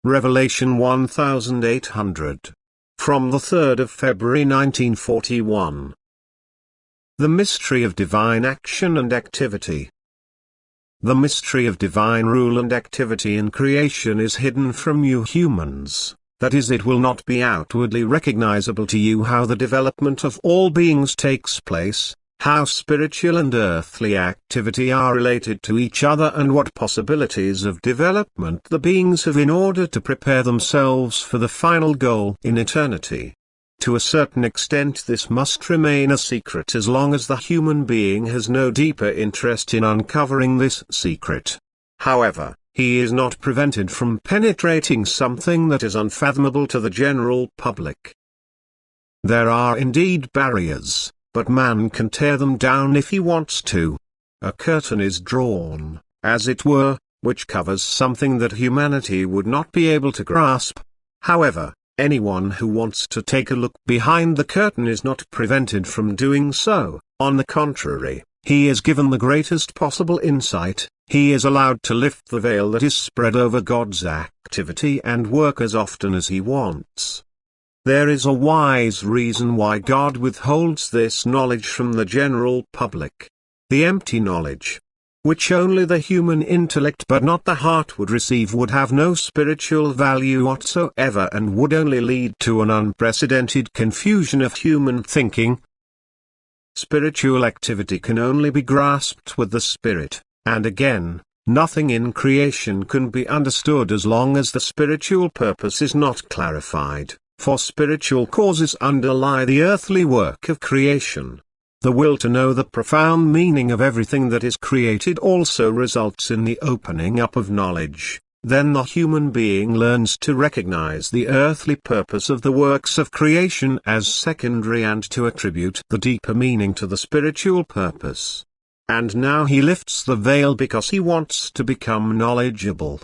Revelation 1800. From the 3rd of February 1941. The mystery of divine action and activity. The mystery of divine rule and activity in creation is hidden from you humans. That is, it will not be outwardly recognizable to you how the development of all beings takes place, how spiritual and earthly activity are related to each other, and what possibilities of development the beings have in order to prepare themselves for the final goal in eternity. To a certain extent this must remain a secret as long as the human being has no deeper interest in uncovering this secret. However, he is not prevented from penetrating something that is unfathomable to the general public. There are indeed barriers, but man can tear them down if he wants to. A curtain is drawn, as it were, which covers something that humanity would not be able to grasp. However, anyone who wants to take a look behind the curtain is not prevented from doing so. On the contrary, he is given the greatest possible insight. He is allowed to lift the veil that is spread over God's activity and work as often as he wants. There is a wise reason why God withholds this knowledge from the general public. The empty knowledge, which only the human intellect but not the heart would receive, would have no spiritual value whatsoever and would only lead to an unprecedented confusion of human thinking. Spiritual activity can only be grasped with the Spirit, and again, nothing in creation can be understood as long as the spiritual purpose is not clarified. For spiritual causes underlie the earthly work of creation. The will to know the profound meaning of everything that is created also results in the opening up of knowledge. Then the human being learns to recognize the earthly purpose of the works of creation as secondary and to attribute the deeper meaning to the spiritual purpose. And now he lifts the veil because he wants to become knowledgeable.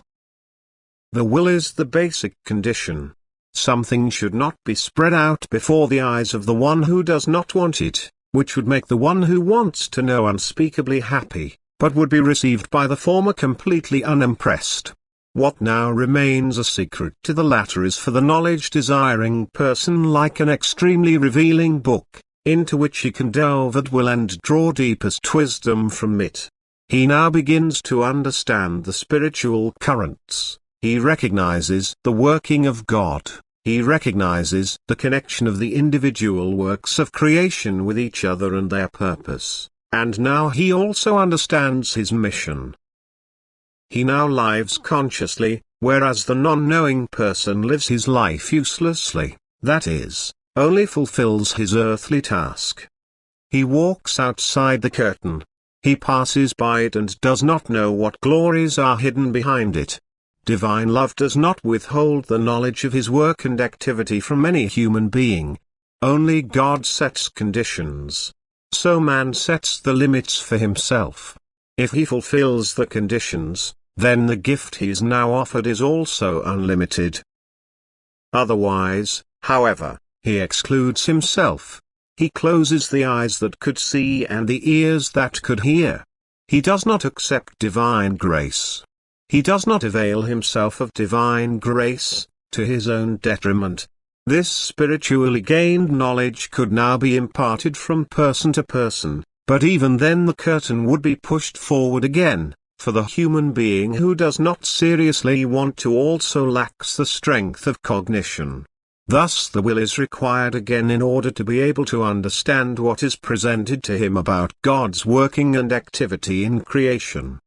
The will is the basic condition. Something should not be spread out before the eyes of the one who does not want it, which would make the one who wants to know unspeakably happy, but would be received by the former completely unimpressed. What now remains a secret to the latter is for the knowledge-desiring person like an extremely revealing book, into which he can delve at will and draw deepest wisdom from it. He now begins to understand the spiritual currents. He recognizes the working of God. He recognizes the connection of the individual works of creation with each other and their purpose, and now he also understands his mission. He now lives consciously, whereas the non-knowing person lives his life uselessly, that is, only fulfills his earthly task. He walks outside the curtain. He passes by it and does not know what glories are hidden behind it. Divine love does not withhold the knowledge of his work and activity from any human being. Only God sets conditions. So man sets the limits for himself. If he fulfills the conditions, then the gift he is now offered is also unlimited. Otherwise, however, he excludes himself. He closes the eyes that could see and the ears that could hear. He does not accept divine grace. He does not avail himself of divine grace, to his own detriment. This spiritually gained knowledge could now be imparted from person to person, but even then the curtain would be pushed forward again, for the human being who does not seriously want to also lacks the strength of cognition. Thus the will is required again in order to be able to understand what is presented to him about God's working and activity in creation.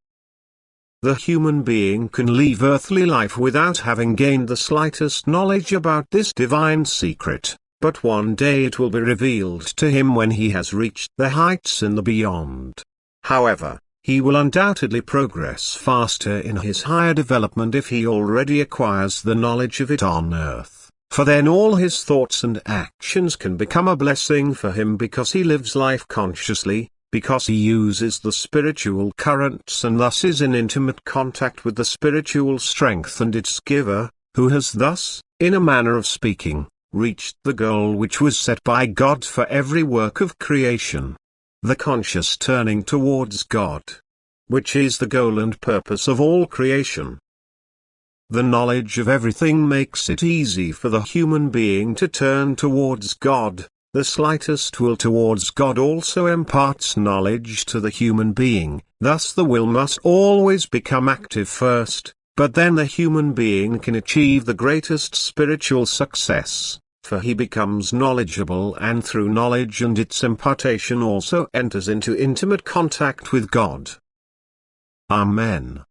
The human being can leave earthly life without having gained the slightest knowledge about this divine secret, but one day it will be revealed to him when he has reached the heights in the beyond. However, he will undoubtedly progress faster in his higher development if he already acquires the knowledge of it on earth, for then all his thoughts and actions can become a blessing for him because he lives life consciously, because he uses the spiritual currents and thus is in intimate contact with the spiritual strength and its giver, who has thus, in a manner of speaking, reached the goal which was set by God for every work of creation. The conscious turning towards God, which is the goal and purpose of all creation. The knowledge of everything makes it easy for the human being to turn towards God. The slightest will towards God also imparts knowledge to the human being. Thus the will must always become active first, but then the human being can achieve the greatest spiritual success, for he becomes knowledgeable, and through knowledge and its impartation also enters into intimate contact with God. Amen.